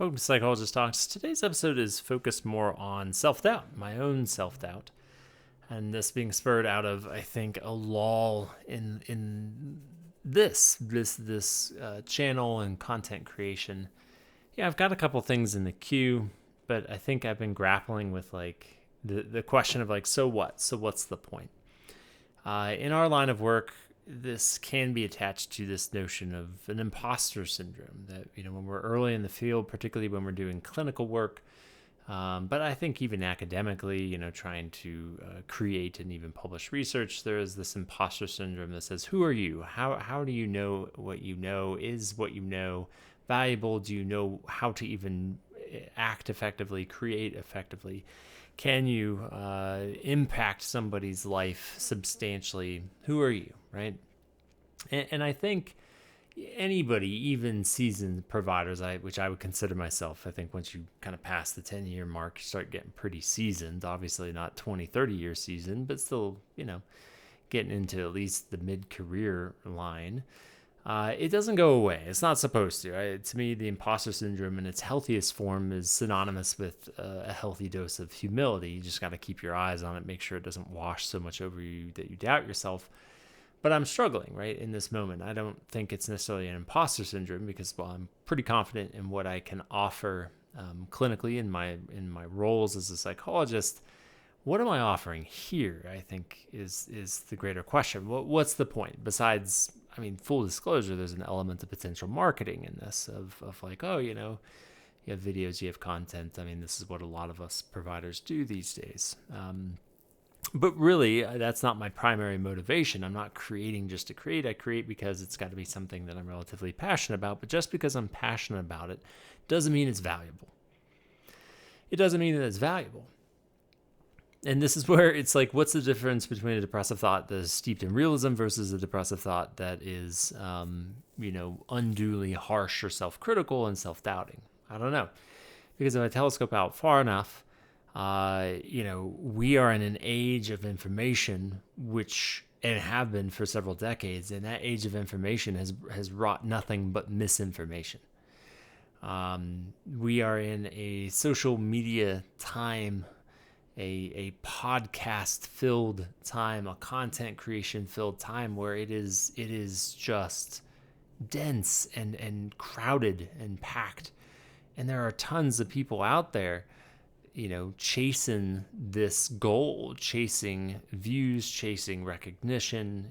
Welcome to Psychologist Talks. Today's episode is focused more on self-doubt, my own self-doubt. And this being spurred out of, I think, a lull in this channel and content creation. Yeah, I've got a couple things in the queue, but I think I've been grappling with the question of so what? So what's the point? In our line of work, this can be attached to this notion of an imposter syndrome that, when we're early in the field, particularly when we're doing clinical work, but I think even academically, trying to create and even publish research, there is this imposter syndrome that says, who are you? How do you know what you know? Is what you know valuable? Do you know how to even act effectively, create effectively? Can you impact somebody's life substantially? Who are you, right? And I think anybody, even seasoned providers, which I would consider myself, I think once you kind of pass the 10-year mark, you start getting pretty seasoned. Obviously not 20, 30-year seasoned, but still, getting into at least the mid-career line. It doesn't go away. It's not supposed to. Right? To me, the imposter syndrome in its healthiest form is synonymous with a healthy dose of humility. You just got to keep your eyes on it, make sure it doesn't wash so much over you that you doubt yourself. But I'm struggling, right, in this moment. I don't think it's necessarily an imposter syndrome because, I'm pretty confident in what I can offer clinically in my roles as a psychologist. What am I offering here, I think, is the greater question. What's the point? Besides, full disclosure, there's an element of potential marketing in this of you have videos, you have content. This is what a lot of us providers do these days. But really, that's not my primary motivation. I'm not creating just to create. I create because it's got to be something that I'm relatively passionate about. But just because I'm passionate about it doesn't mean it's valuable. It doesn't mean that it's valuable. And this is where it's what's the difference between a depressive thought that is steeped in realism versus a depressive thought that is, unduly harsh or self-critical and self-doubting? I don't know. Because if I telescope out far enough, we are in an age of information, and have been for several decades, and that age of information has wrought nothing but misinformation. We are in a social media time, a podcast filled time, a content creation filled time where it is just dense and crowded and packed. And there are tons of people out there, chasing this goal, chasing views, chasing recognition,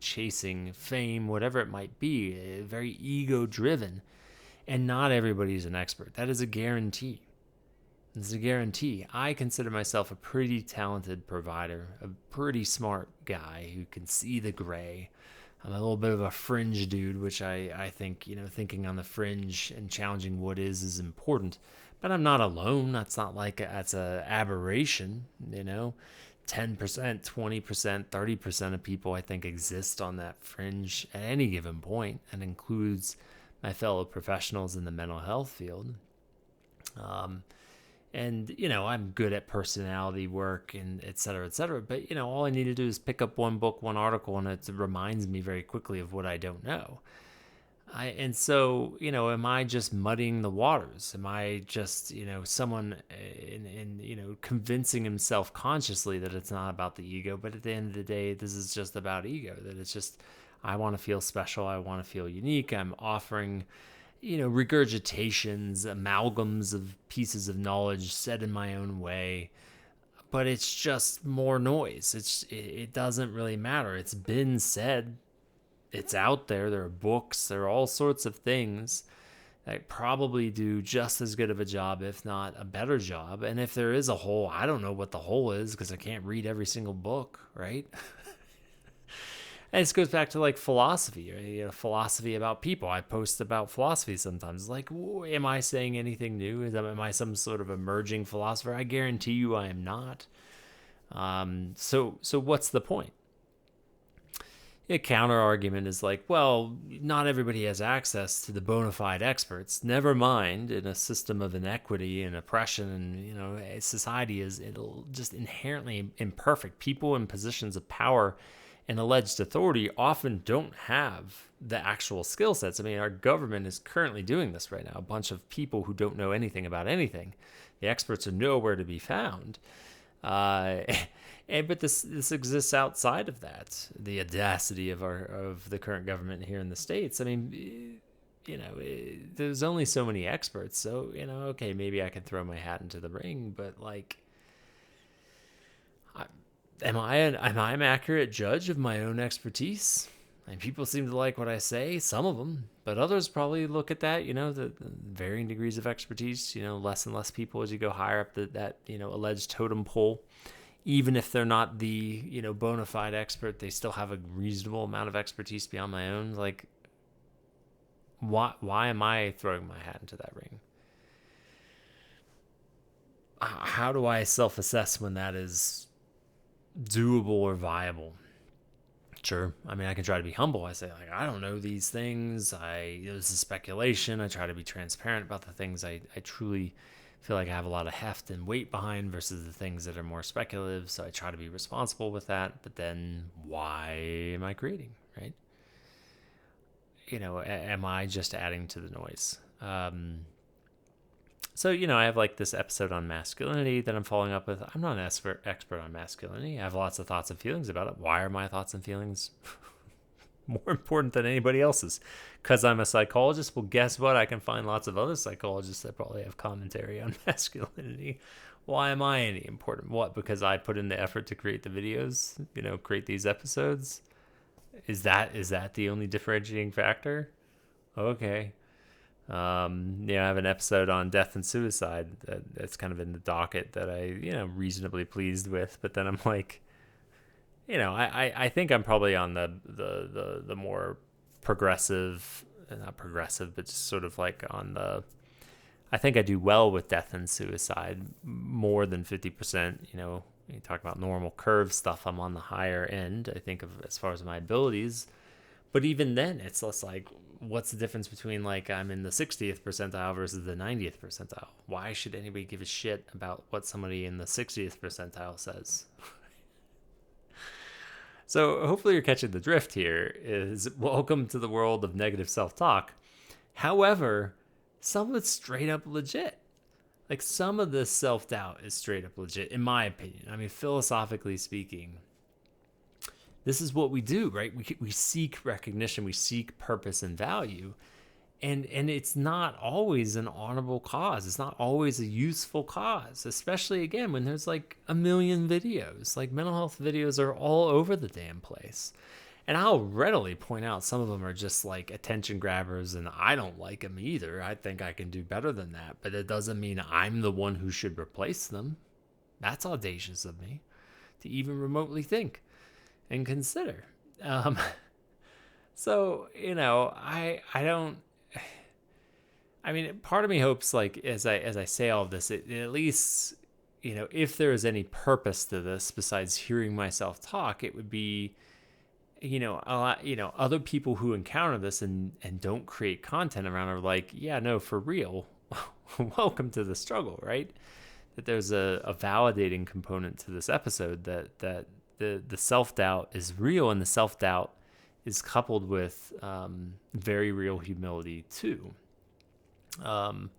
chasing fame, whatever it might be, very ego driven. And not everybody's an expert. That is a guarantee. It's a guarantee. I consider myself a pretty talented provider, a pretty smart guy who can see the gray. I'm a little bit of a fringe dude, which I think, thinking on the fringe and challenging what is important. But I'm not alone. That's not that's an aberration, 10%, 20%, 30% of people I think exist on that fringe at any given point, and includes my fellow professionals in the mental health field. And, I'm good at personality work and et cetera, but, all I need to do is pick up one book, one article, and it reminds me very quickly of what I don't know. And so, am I just muddying the waters? Am I just, someone convincing himself consciously that it's not about the ego, but at the end of the day, this is just about ego, that it's just, I want to feel special. I want to feel unique. I'm offering, regurgitations, amalgams of pieces of knowledge said in my own way, but it's just more noise. It doesn't really matter. It's been said. It's out there. There are books. There are all sorts of things that probably do just as good of a job, if not a better job. And if there is a hole, I don't know what the hole is because I can't read every single book, right? And this goes back to philosophy, right? Philosophy about people. I post about philosophy sometimes. Am I saying anything new? Am I some sort of emerging philosopher? I guarantee you I am not. So what's the point? A counter argument is not everybody has access to the bona fide experts. Never mind in a system of inequity and oppression, and society is just inherently imperfect. People in positions of power and alleged authority often don't have the actual skill sets. I mean, our government is currently doing this right now. A bunch of people who don't know anything about anything. The experts are nowhere to be found. But this exists outside of that. The audacity of the current government here in the States. I mean, there's only so many experts. So, okay, maybe I can throw my hat into the ring, but like, am I an accurate judge of my own expertise? And people seem to like what I say, some of them, but others probably look at that, the varying degrees of expertise, less and less people as you go higher up that alleged totem pole. Even if they're not the, bona fide expert, they still have a reasonable amount of expertise beyond my own. Like, why am I throwing my hat into that ring? How do I self-assess when that is doable or viable? Sure. I mean, I can try to be humble. I say, like, I don't know these things. This is speculation. I try to be transparent about the things I truly feel like I have a lot of heft and weight behind versus the things that are more speculative. So I try to be responsible with that. But then why am I creating, right? Am I just adding to the noise? So, I have like this episode on masculinity that I'm following up with. I'm not an expert on masculinity. I have lots of thoughts and feelings about it. Why are my thoughts and feelings more important than anybody else's? Because I'm a psychologist? Well, guess what? I can find lots of other psychologists that probably have commentary on masculinity. Why am I any important? What? Because I put in the effort to create the videos, create these episodes? Is that the only differentiating factor? Okay. I have an episode on death and suicide that's kind of in the docket that I, reasonably pleased with. But then I'm like, I think I'm probably on the more progressive, not progressive, but just sort of like on the, I think I do well with death and suicide, more than 50%. You talk about normal curve stuff, I'm on the higher end, I think, of as far as my abilities. But even then, it's less like, what's the difference between like I'm in the 60th percentile versus the 90th percentile? Why should anybody give a shit about what somebody in the 60th percentile says? So hopefully you're catching the drift here. Is welcome to the world of negative self-talk. However, some of it's straight up legit. Like, some of this self-doubt is straight up legit, in my opinion. I mean, philosophically speaking, this is what we do, right? We seek recognition, we seek purpose and value, and it's not always an honorable cause. It's not always a useful cause, especially, again, when there's like a million videos. Like, mental health videos are all over the damn place. And I'll readily point out some of them are just like attention grabbers, and I don't like them either. I think I can do better than that, but it doesn't mean I'm the one who should replace them. That's audacious of me to even remotely think and consider. So, I don't, I mean, part of me hopes, like, as I say all of this, it at least, if there is any purpose to this besides hearing myself talk, it would be, a lot, other people who encounter this and don't create content around are like, yeah, no, for real, welcome to the struggle, right? That there's a validating component to this episode that the self-doubt is real, and the self-doubt is coupled with very real humility too. And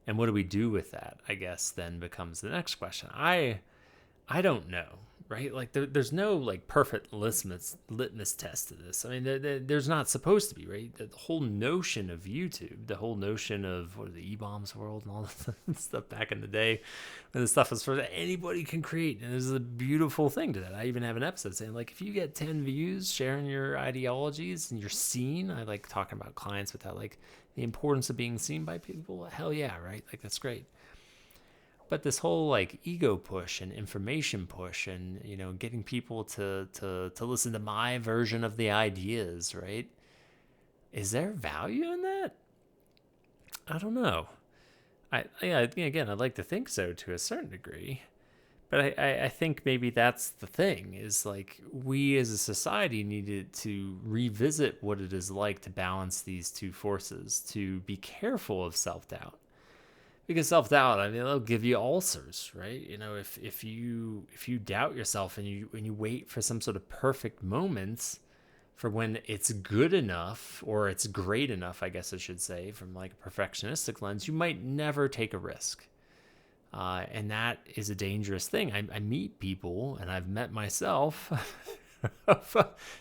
what do we do with that, I guess, then becomes the next question. I don't know, right? Like, there's no like perfect litmus test to this. I mean, there's not supposed to be, right? The whole notion of YouTube, the whole notion of the E-bombs world and all that stuff back in the day, when the stuff was for anybody can create, and there's a beautiful thing to that. I even have an episode saying, like, if you get 10 views sharing your ideologies and you're seen, I like talking about clients with that, like, the importance of being seen by people. Hell yeah, right? Like, that's great. But this whole like ego push and information push and, getting people to listen to my version of the ideas, right? Is there value in that? I don't know. Again, I'd like to think so to a certain degree. But I think maybe that's the thing, is like, we as a society needed to revisit what it is like to balance these two forces, to be careful of self-doubt. Because self-doubt, I mean, it'll give you ulcers, right? If you doubt yourself and you wait for some sort of perfect moments for when it's good enough, or it's great enough, I guess I should say, from like a perfectionistic lens, you might never take a risk. And that is a dangerous thing. I meet people, and I've met myself,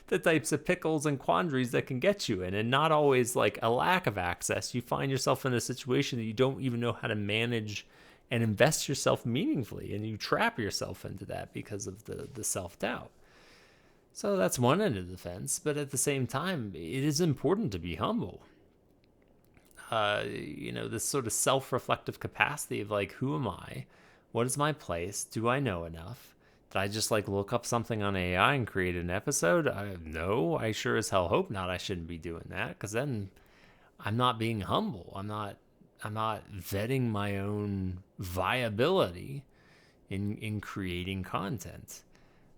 the types of pickles and quandaries that can get you in, and not always like a lack of access. You find yourself in a situation that you don't even know how to manage and invest yourself meaningfully, and you trap yourself into that because of the self-doubt. So that's one end of the fence, but at the same time, it is important to be humble. This sort of self-reflective capacity of like, who am I? What is my place? Do I know enough? Did I just like look up something on AI and create an episode? No, I sure as hell hope not. I shouldn't be doing that, because then I'm not being humble. I'm not vetting my own viability in creating content.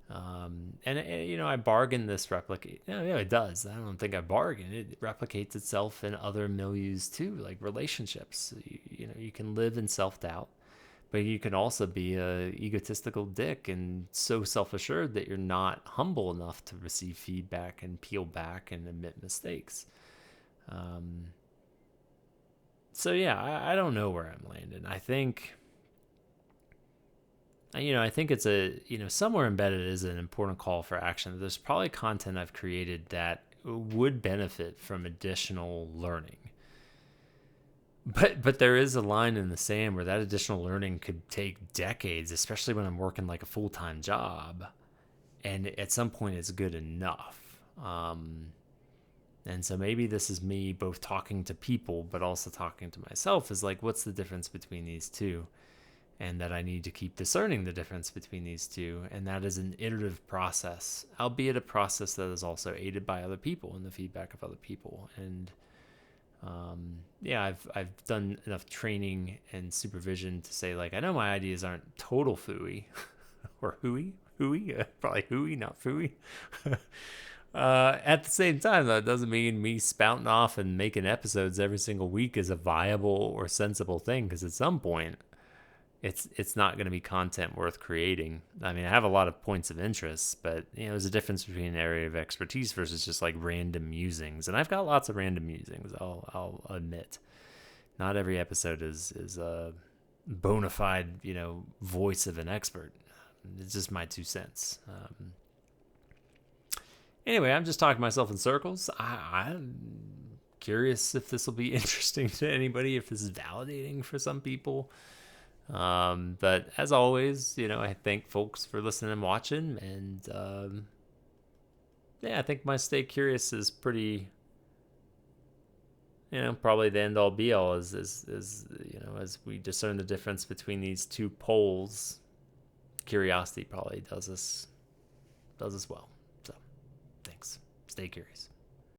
I bargain this replicate. Yeah, it does. I don't think I bargain. It replicates itself in other milieus too, like relationships. You can live in self-doubt, but you can also be a egotistical dick and so self-assured that you're not humble enough to receive feedback and peel back and admit mistakes. So yeah, I don't know where I'm landing. I think it's somewhere embedded is an important call for action. There's probably content I've created that would benefit from additional learning. But there is a line in the sand where that additional learning could take decades, especially when I'm working like a full-time job. And at some point it's good enough. And so maybe this is me both talking to people, but also talking to myself, is like, what's the difference between these two? And that I need to keep discerning the difference between these two. And that is an iterative process, albeit a process that is also aided by other people and the feedback of other people. And I've done enough training and supervision to say, like, I know my ideas aren't total phooey or hooey, probably hooey, not phooey. At the same time, that doesn't mean me spouting off and making episodes every single week is a viable or sensible thing, because at some point, it's not going to be content worth creating. I mean, I have a lot of points of interest, but there's a difference between an area of expertise versus just like random musings. And I've got lots of random musings, I'll admit. Not every episode is a bona fide, voice of an expert. It's just my 2 cents. Anyway, I'm just talking myself in circles. I'm curious if this will be interesting to anybody, if this is validating for some people. But as always, I thank folks for listening and watching, and I think my stay curious is pretty, probably the end all be all is as we discern the difference between these two poles. Curiosity probably does us well. So thanks. Stay curious.